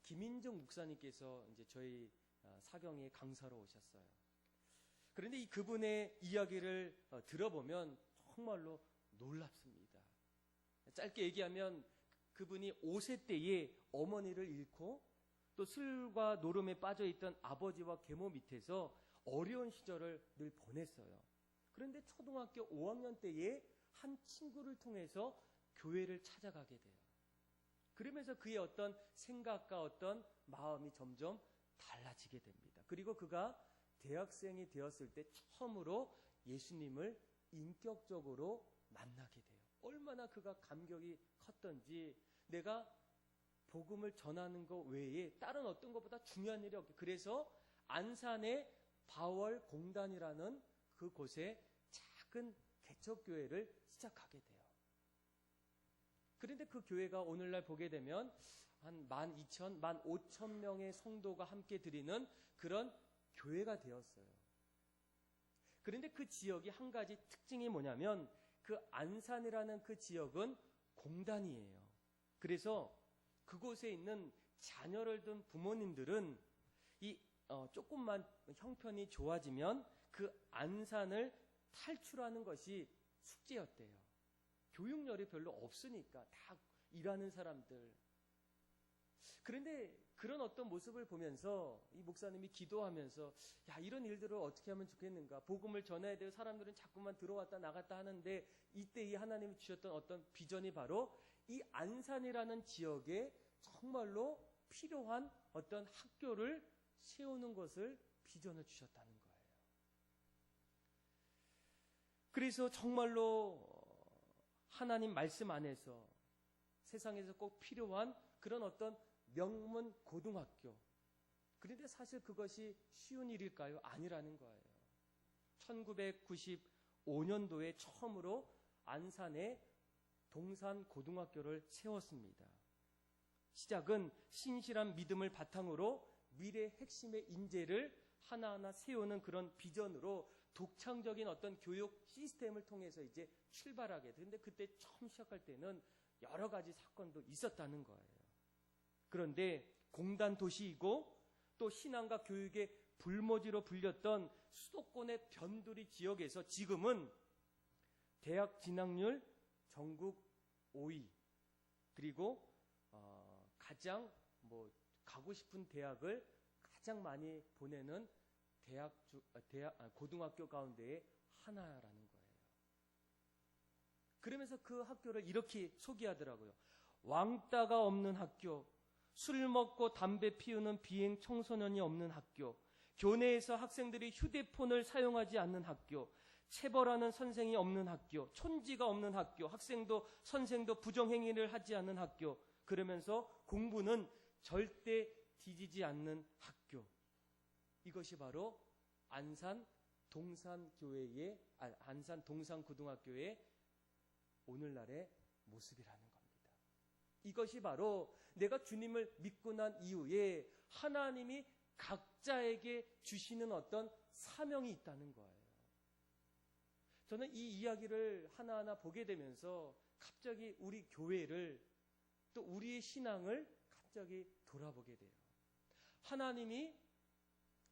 김인정 목사님께서 이제 저희 사경에 강사로 오셨어요. 그런데 이 그분의 이야기를 들어보면 정말로 놀랍습니다. 짧게 얘기하면 그분이 5세 때에 어머니를 잃고 또 술과 노름에 빠져있던 아버지와 계모 밑에서 어려운 시절을 늘 보냈어요. 그런데 초등학교 5학년 때에 한 친구를 통해서 교회를 찾아가게 돼요. 그러면서 그의 어떤 생각과 어떤 마음이 점점 달라지게 됩니다. 그리고 그가 대학생이 되었을 때 처음으로 예수님을 인격적으로 만나게 돼요. 얼마나 그가 감격이 컸던지 내가 복음을 전하는 것 외에 다른 어떤 것보다 중요한 일이 없게 그래서 안산의 바월공단이라는 그곳에 작은 개척교회를 시작하게 돼요. 그런데 그 교회가 오늘날 보게 되면 한 12,000, 15,000명의 성도가 함께 드리는 그런 교회가 되었어요. 그런데 그 지역이 한 가지 특징이 뭐냐면 그 안산이라는 그 지역은 공단이에요. 그래서 그곳에 있는 자녀를 둔 부모님들은 이 조금만 형편이 좋아지면 그 안산을 탈출하는 것이 숙제였대요. 교육열이 별로 없으니까 다 일하는 사람들. 그런데 그런 어떤 모습을 보면서 이 목사님이 기도하면서 야 이런 일들을 어떻게 하면 좋겠는가. 복음을 전해야 될 사람들은 자꾸만 들어왔다 나갔다 하는데 이때 이 하나님이 주셨던 어떤 비전이 바로 이 안산이라는 지역에 정말로 필요한 어떤 학교를 세우는 것을 비전을 주셨다는 거예요. 그래서 정말로 하나님 말씀 안에서 세상에서 꼭 필요한 그런 어떤 명문 고등학교 그런데 사실 그것이 쉬운 일일까요? 아니라는 거예요. 1995년도에 처음으로 안산에 동산고등학교를 세웠습니다. 시작은 신실한 믿음을 바탕으로 미래 핵심의 인재를 하나하나 세우는 그런 비전으로 독창적인 어떤 교육 시스템을 통해서 이제 출발하게 되는데, 그때 처음 시작할 때는 여러 가지 사건도 있었다는 거예요. 그런데 공단 도시이고 또 신앙과 교육의 불모지로 불렸던 수도권의 변두리 지역에서 지금은 대학 진학률 전국 5위, 그리고 가장 가고 싶은 대학을 가장 많이 보내는 고등학교 가운데의 하나라는 거예요. 그러면서 그 학교를 이렇게 소개하더라고요. 왕따가 없는 학교, 술 먹고 담배 피우는 비행 청소년이 없는 학교, 교내에서 학생들이 휴대폰을 사용하지 않는 학교, 체벌하는 선생이 없는 학교, 촌지가 없는 학교, 학생도 선생도 부정행위를 하지 않는 학교, 그러면서 공부는 절대 뒤지지 않는 학교. 이것이 바로 안산 동산고등학교의 오늘날의 모습이라는 겁니다. 이것이 바로 내가 주님을 믿고 난 이후에 하나님이 각자에게 주시는 어떤 사명이 있다는 거예요. 저는 이 이야기를 하나하나 보게 되면서 갑자기 우리 교회를, 또 우리의 신앙을 갑자기 돌아보게 돼요. 하나님이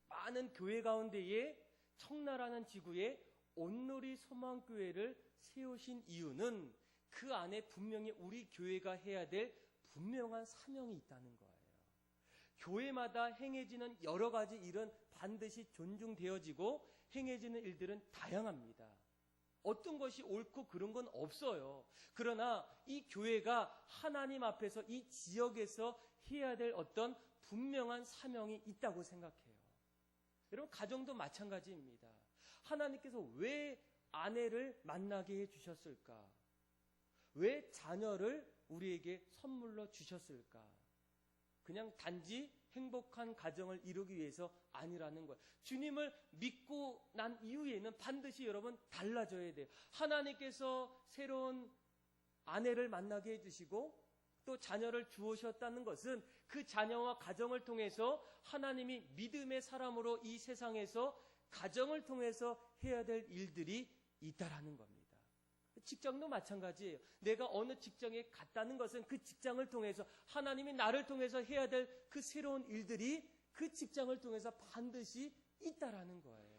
많은 교회 가운데에 청라라는 지구에 온누리 소망교회를 세우신 이유는 그 안에 분명히 우리 교회가 해야 될 분명한 사명이 있다는 거예요. 교회마다 행해지는 여러 가지 일은 반드시 존중되어지고 행해지는 일들은 다양합니다. 어떤 것이 옳고 그런 건 없어요. 그러나 이 교회가 하나님 앞에서 이 지역에서 해야 될 어떤 분명한 사명이 있다고 생각해요. 여러분, 가정도 마찬가지입니다. 하나님께서 왜 아내를 만나게 해주셨을까? 왜 자녀를 우리에게 선물로 주셨을까? 그냥 단지 행복한 가정을 이루기 위해서 아니라는 거예요. 주님을 믿고 난 이후에는 반드시 여러분 달라져야 돼요. 하나님께서 새로운 아내를 만나게 해주시고 또 자녀를 주으셨다는 것은 그 자녀와 가정을 통해서 하나님이 믿음의 사람으로 이 세상에서 가정을 통해서 해야 될 일들이 있다라는 겁니다. 직장도 마찬가지예요. 내가 어느 직장에 갔다는 것은 그 직장을 통해서 하나님이 나를 통해서 해야 될 그 새로운 일들이 그 직장을 통해서 반드시 있다라는 거예요.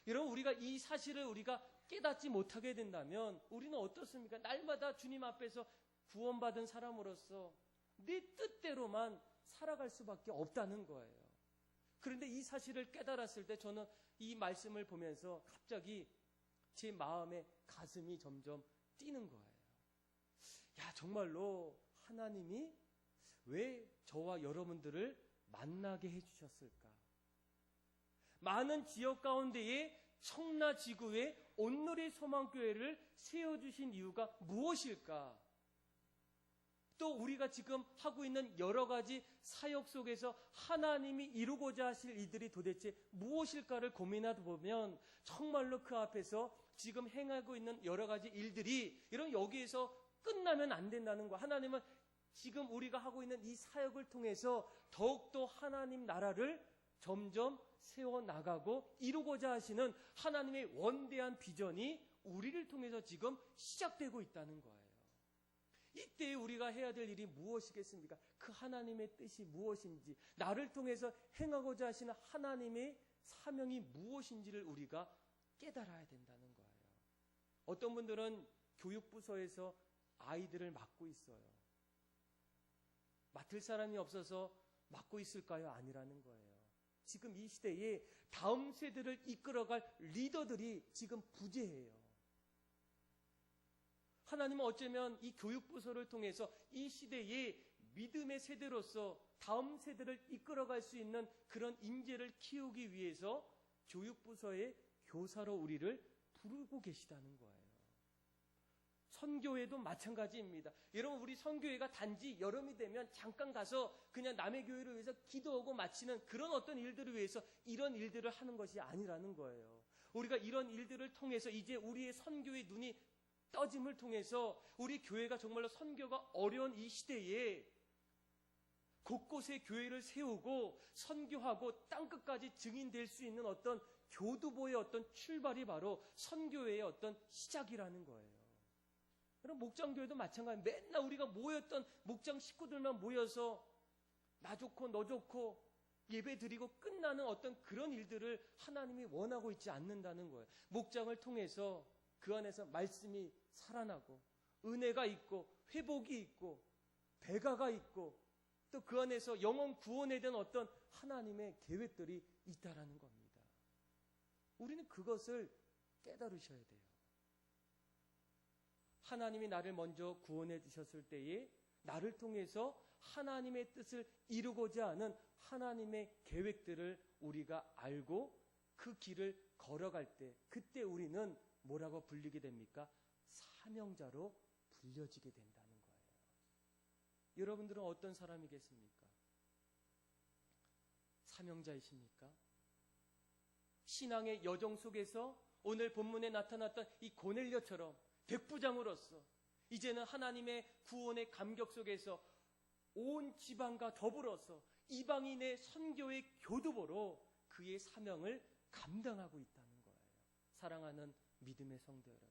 여러분, 우리가 이 사실을 우리가 깨닫지 못하게 된다면 우리는 어떻습니까? 날마다 주님 앞에서 구원받은 사람으로서 내 뜻대로만 살아갈 수밖에 없다는 거예요. 그런데 이 사실을 깨달았을 때 저는 이 말씀을 보면서 갑자기 제 마음의 가슴이 점점 뛰는 거예요. 야, 정말로 하나님이 왜 저와 여러분들을 만나게 해주셨을까? 많은 지역 가운데에 청라지구에 온누리 소망교회를 세워주신 이유가 무엇일까? 또 우리가 지금 하고 있는 여러 가지 사역 속에서 하나님이 이루고자 하실 이들이 도대체 무엇일까를 고민하다 보면 정말로 그 앞에서 지금 행하고 있는 여러 가지 일들이 이런 여기에서 끝나면 안 된다는 거. 하나님은 지금 우리가 하고 있는 이 사역을 통해서 더욱더 하나님 나라를 점점 세워나가고 이루고자 하시는 하나님의 원대한 비전이 우리를 통해서 지금 시작되고 있다는 거예요. 이때 우리가 해야 될 일이 무엇이겠습니까? 그 하나님의 뜻이 무엇인지, 나를 통해서 행하고자 하시는 하나님의 사명이 무엇인지를 우리가 깨달아야 된다는 거예요. 어떤 분들은 교육부서에서 아이들을 맡고 있어요. 맡을 사람이 없어서 맡고 있을까요? 아니라는 거예요. 지금 이 시대에 다음 세대를 이끌어갈 리더들이 지금 부재해요. 하나님은 어쩌면 이 교육부서를 통해서 이 시대의 믿음의 세대로서 다음 세대를 이끌어갈 수 있는 그런 인재를 키우기 위해서 교육부서의 교사로 우리를 부르고 계시다는 거예요. 선교회도 마찬가지입니다. 여러분, 우리 선교회가 단지 여름이 되면 잠깐 가서 그냥 남의 교회를 위해서 기도하고 마치는 그런 어떤 일들을 위해서 이런 일들을 하는 것이 아니라는 거예요. 우리가 이런 일들을 통해서 이제 우리의 선교의 눈이 떠짐을 통해서 우리 교회가 정말로 선교가 어려운 이 시대에 곳곳에 교회를 세우고 선교하고 땅끝까지 증인될 수 있는 어떤 교두보의 어떤 출발이 바로 선교회의 어떤 시작이라는 거예요. 그럼 목장교회도 마찬가지. 맨날 우리가 모였던 목장 식구들만 모여서 나 좋고 너 좋고 예배 드리고 끝나는 어떤 그런 일들을 하나님이 원하고 있지 않는다는 거예요. 목장을 통해서 그 안에서 말씀이 살아나고 은혜가 있고 회복이 있고 배가가 있고 또 그 안에서 영혼 구원에 대한 어떤 하나님의 계획들이 있다라는 겁니다. 우리는 그것을 깨달으셔야 돼요. 하나님이 나를 먼저 구원해 주셨을 때에 나를 통해서 하나님의 뜻을 이루고자 하는 하나님의 계획들을 우리가 알고 그 길을 걸어갈 때 그때 우리는 뭐라고 불리게 됩니까? 사명자로 불려지게 된다는 거예요. 여러분들은 어떤 사람이겠습니까? 사명자이십니까? 신앙의 여정 속에서 오늘 본문에 나타났던 이 고넬료처럼 백부장으로서 이제는 하나님의 구원의 감격 속에서 온 지방과 더불어서 이방인의 선교의 교두보로 그의 사명을 감당하고 있다는 거예요. 사랑하는 믿음의 성도 여러분,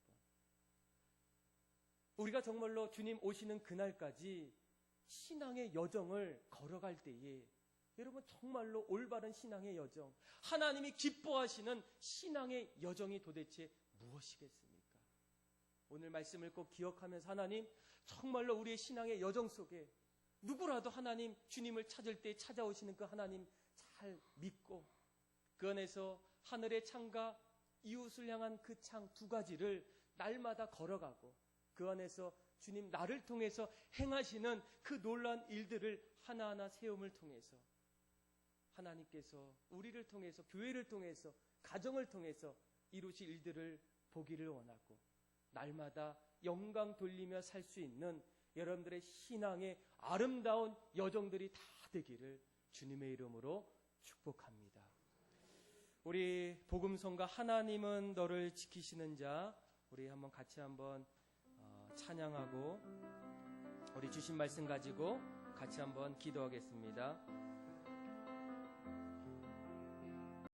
우리가 정말로 주님 오시는 그날까지 신앙의 여정을 걸어갈 때에 여러분 정말로 올바른 신앙의 여정, 하나님이 기뻐하시는 신앙의 여정이 도대체 무엇이겠습니까? 오늘 말씀을 꼭 기억하면서 하나님 정말로 우리의 신앙의 여정 속에 누구라도 하나님 주님을 찾을 때 찾아오시는 그 하나님 잘 믿고 그 안에서 하늘의 창과 이웃을 향한 그 창 두 가지를 날마다 걸어가고 그 안에서 주님 나를 통해서 행하시는 그 놀라운 일들을 하나하나 세움을 통해서 하나님께서 우리를 통해서 교회를 통해서 가정을 통해서 이루실 일들을 보기를 원하고 날마다 영광 돌리며 살 수 있는 여러분들의 신앙의 아름다운 여정들이 다 되기를 주님의 이름으로 축복합니다. 우리 복음성가 하나님은 너를 지키시는 자, 우리 한번 같이 한번 찬양하고 우리 주신 말씀 가지고 같이 한번 기도하겠습니다.